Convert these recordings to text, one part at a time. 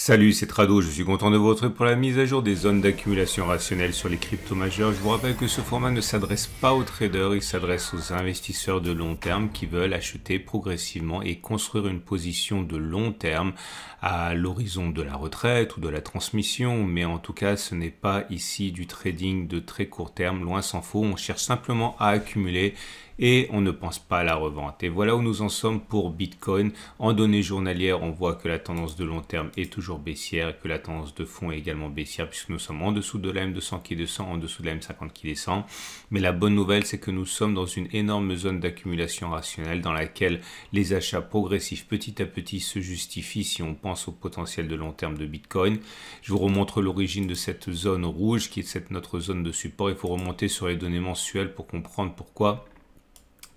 Salut, c'est Trado, je suis content de vous retrouver pour la mise à jour des zones d'accumulation rationnelle sur les cryptos majeurs. Je vous rappelle que ce format ne s'adresse pas aux traders, il s'adresse aux investisseurs de long terme qui veulent acheter progressivement et construire une position de long terme à l'horizon de la retraite ou de la transmission. Mais en tout cas, ce n'est pas ici du trading de très court terme, loin s'en faut. On cherche simplement à accumuler et on ne pense pas à la revente. Et voilà où nous en sommes pour Bitcoin. En données journalières, on voit que la tendance de long terme est toujours baissière et que la tendance de fond est également baissière puisque nous sommes en dessous de la M200 qui descend, en dessous de la M50 qui descend. Mais la bonne nouvelle, c'est que nous sommes dans une énorme zone d'accumulation rationnelle dans laquelle les achats progressifs petit à petit se justifient si on pense au potentiel de long terme de Bitcoin. Je vous remontre l'origine de cette zone rouge qui est notre zone de support. Il faut remonter sur les données mensuelles pour comprendre pourquoi.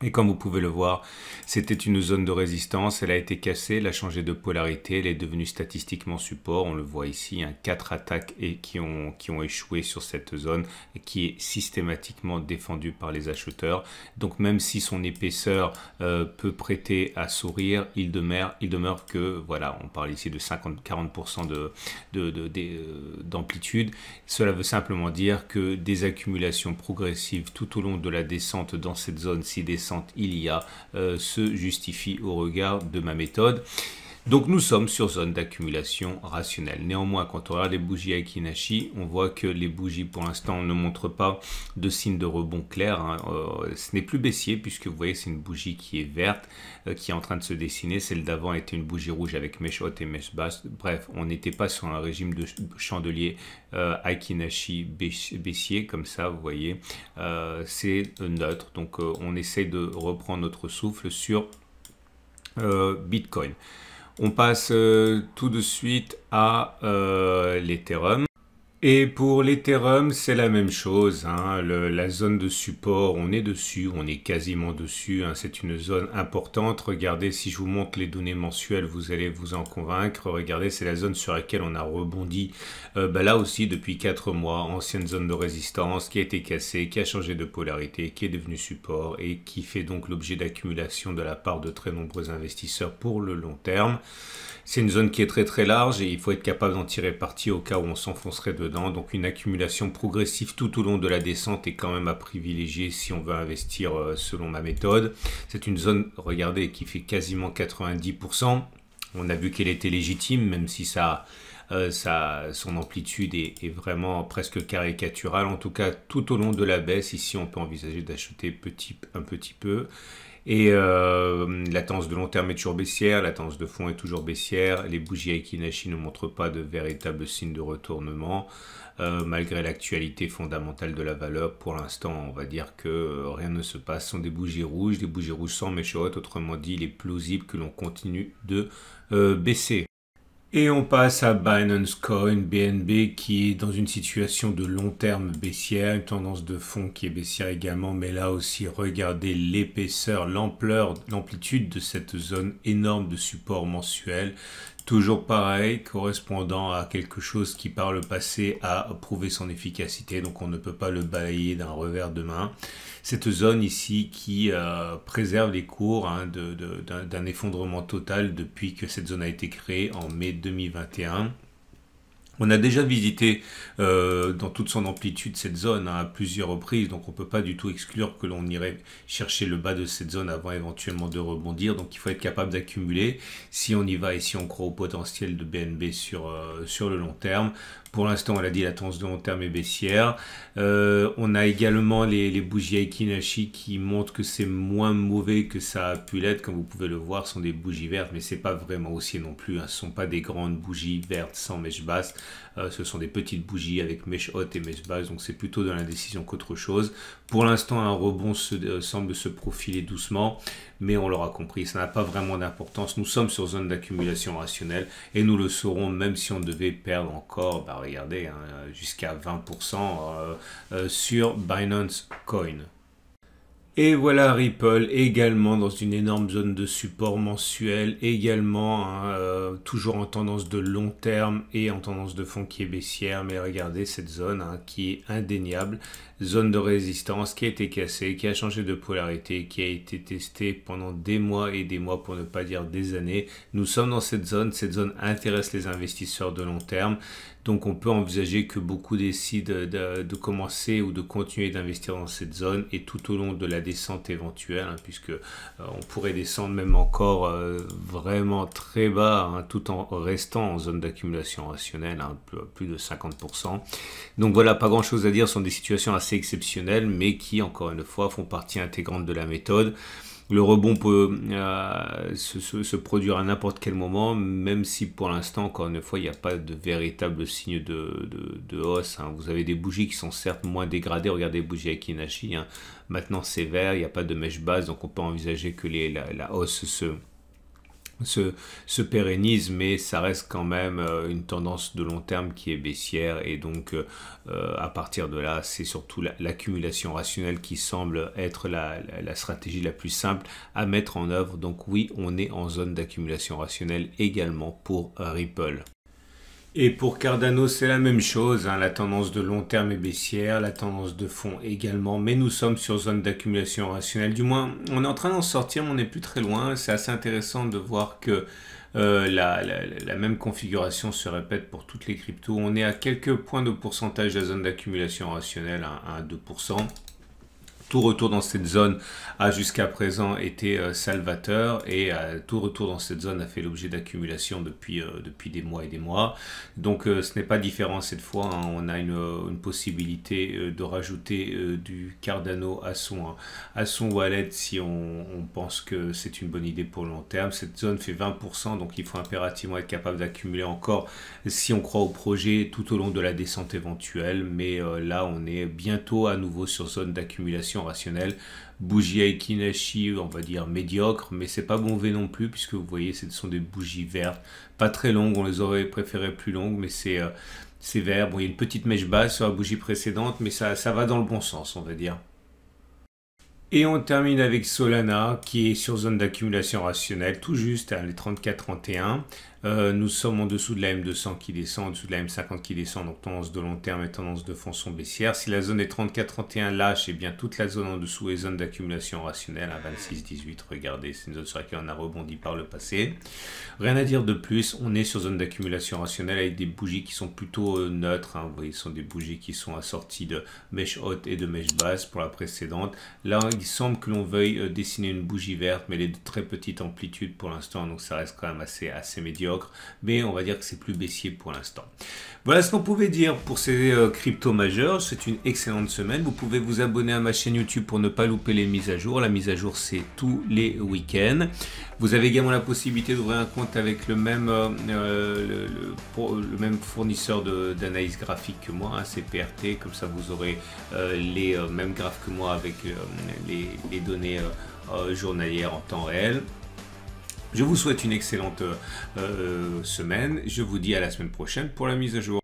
Et comme vous pouvez le voir, c'était une zone de résistance, elle a été cassée, elle a changé de polarité, elle est devenue statistiquement support, on le voit ici, 4 attaques qui ont échoué sur cette zone et qui est systématiquement défendue par les acheteurs. Donc même si son épaisseur peut prêter à sourire, il demeure que, voilà, on parle ici de 40% d'amplitude. Cela veut simplement dire que des accumulations progressives tout au long de la descente dans cette zone, si descente il y a, se justifie au regard de ma méthode. Donc nous sommes sur zone d'accumulation rationnelle. Néanmoins, quand on regarde les bougies Aiki-Nashi, on voit que les bougies pour l'instant ne montrent pas de signe de rebond clair. Ce n'est plus baissier puisque vous voyez c'est une bougie qui est verte, qui est en train de se dessiner. Celle d'avant était une bougie rouge avec mèche haute et mèche basse. Bref, on n'était pas sur un régime de chandelier Aiki-Nashi baissier comme ça, vous voyez. C'est neutre, donc on essaie de reprendre notre souffle sur Bitcoin. On passe tout de suite à l'Ethereum. Et pour l'Ethereum, c'est la même chose. La zone de support, on est dessus, on est quasiment dessus. C'est une zone importante. Regardez, si je vous montre les données mensuelles, vous allez vous en convaincre. Regardez, c'est la zone sur laquelle on a rebondi. Là aussi, depuis 4 mois, ancienne zone de résistance qui a été cassée, qui a changé de polarité, qui est devenue support et qui fait donc l'objet d'accumulation de la part de très nombreux investisseurs pour le long terme. C'est une zone qui est très très large et il faut être capable d'en tirer parti au cas où on s'enfoncerait dedans. Donc une accumulation progressive tout au long de la descente est quand même à privilégier si on veut investir selon ma méthode. C'est une zone, regardez, qui fait quasiment 90%. On a vu qu'elle était légitime, même si son amplitude est vraiment presque caricaturale. En tout cas, tout au long de la baisse, ici on peut envisager d'acheter un petit peu. Et la tendance de long terme est toujours baissière, la tendance de fond est toujours baissière, les bougies Aiki-Nashi ne montrent pas de véritable signe de retournement, malgré l'actualité fondamentale de la valeur. Pour l'instant, on va dire que rien ne se passe. Ce sont des bougies rouges sans mèche haute, autrement dit, il est plausible que l'on continue de baisser. Et on passe à Binance Coin, BNB, qui est dans une situation de long terme baissière, une tendance de fond qui est baissière également, mais là aussi, regardez l'épaisseur, l'ampleur, l'amplitude de cette zone énorme de support mensuel. Toujours pareil, correspondant à quelque chose qui par le passé a prouvé son efficacité, donc on ne peut pas le balayer d'un revers de main. Cette zone ici qui préserve les cours d'un effondrement total depuis que cette zone a été créée en mai 2021. On a déjà visité dans toute son amplitude cette zone à plusieurs reprises, donc on ne peut pas du tout exclure que l'on irait chercher le bas de cette zone avant éventuellement de rebondir. Donc il faut être capable d'accumuler si on y va et si on croit au potentiel de BNB sur le long terme. Pour l'instant, on l'a dit, la tendance de long terme est baissière. On a également les bougies Aiki-Nashi qui montrent que c'est moins mauvais que ça a pu l'être. Comme vous pouvez le voir, ce sont des bougies vertes, mais c'est pas vraiment haussier non plus. Ce ne sont pas des grandes bougies vertes sans mèche basse. Ce sont des petites bougies avec mèche haute et mèche basse, donc c'est plutôt de l'indécision qu'autre chose. Pour l'instant, un rebond semble se profiler doucement, mais on l'aura compris, ça n'a pas vraiment d'importance. Nous sommes sur zone d'accumulation rationnelle et nous le saurons même si on devait perdre encore, regardez, jusqu'à 20% sur Binance Coin. Et voilà Ripple également dans une énorme zone de support mensuel, également hein, toujours en tendance de long terme et en tendance de fond qui est baissière. Mais regardez cette zone hein, qui est indéniable, zone de résistance qui a été cassée, qui a changé de polarité, qui a été testée pendant des mois et des mois pour ne pas dire des années. Nous sommes dans cette zone intéresse les investisseurs de long terme. Donc on peut envisager que beaucoup décident de commencer ou de continuer d'investir dans cette zone et tout au long de la descente éventuelle, hein, puisque on pourrait descendre même encore vraiment très bas, hein, tout en restant en zone d'accumulation rationnelle, hein, plus de 50%. Donc voilà, pas grand chose à dire, ce sont des situations assez exceptionnelles, mais qui encore une fois font partie intégrante de la méthode. Le rebond peut se produire à n'importe quel moment, même si pour l'instant, encore une fois, il n'y a pas de véritable signe de hausse. Hein. Vous avez des bougies qui sont certes moins dégradées. Regardez les bougies Aiki Nashi. Hein. Maintenant, c'est vert, il n'y a pas de mèche basse, donc on peut envisager que la hausse se pérennise, mais ça reste quand même une tendance de long terme qui est baissière et donc à partir de là c'est surtout l'accumulation rationnelle qui semble être la stratégie la plus simple à mettre en œuvre. Donc oui, on est en zone d'accumulation rationnelle également pour Ripple. Et pour Cardano, c'est la même chose, hein. La tendance de long terme est baissière, la tendance de fond également, mais nous sommes sur zone d'accumulation rationnelle. Du moins, on est en train d'en sortir, mais on n'est plus très loin. C'est assez intéressant de voir que la même configuration se répète pour toutes les cryptos. On est à quelques points de pourcentage de la zone d'accumulation rationnelle, hein, à 2%. Tout retour dans cette zone a jusqu'à présent été salvateur et tout retour dans cette zone a fait l'objet d'accumulation depuis des mois et des mois. Donc ce n'est pas différent cette fois, hein. On a une possibilité de rajouter du Cardano à son wallet si on pense que c'est une bonne idée pour le long terme. Cette zone fait 20%, donc il faut impérativement être capable d'accumuler encore si on croit au projet tout au long de la descente éventuelle. Mais là on est bientôt à nouveau sur zone d'accumulation rationnelle. Bougie Aiki Nashi, on va dire médiocre, mais c'est pas mauvais non plus puisque vous voyez ce sont des bougies vertes, pas très longues, on les aurait préférées plus longues, mais c'est vert. Bon, il y a une petite mèche basse sur la bougie précédente, mais ça va dans le bon sens, on va dire. Et on termine avec Solana qui est sur zone d'accumulation rationnelle, tout juste à les 34-31. Nous sommes en dessous de la M200 qui descend, en dessous de la M50 qui descend, donc tendance de long terme et tendance de fond sont baissières. Si la zone est 34-31 lâche, et bien toute la zone en dessous est zone d'accumulation rationnelle à 26-18. Regardez, c'est une zone sur laquelle on a rebondi par le passé. Rien à dire de plus, on est sur zone d'accumulation rationnelle avec des bougies qui sont plutôt neutres. Hein. Vous voyez, ce sont des bougies qui sont assorties de mèche haute et de mèche basse pour la précédente. Là, il semble que l'on veuille dessiner une bougie verte, mais elle est de très petite amplitude pour l'instant, donc ça reste quand même assez médiocre. Mais on va dire que c'est plus baissier pour l'instant. Voilà ce qu'on pouvait dire pour ces cryptos majeurs. C'est une excellente semaine. Vous pouvez vous abonner à ma chaîne YouTube pour ne pas louper les mises à jour. La mise à jour, c'est tous les week-ends. Vous avez également la possibilité d'ouvrir un compte avec le même fournisseur d'analyse graphique que moi, hein, CPRT. Comme ça, vous aurez les mêmes graphes que moi avec les données journalières en temps réel. Je vous souhaite une excellente semaine. Je vous dis à la semaine prochaine pour la mise à jour.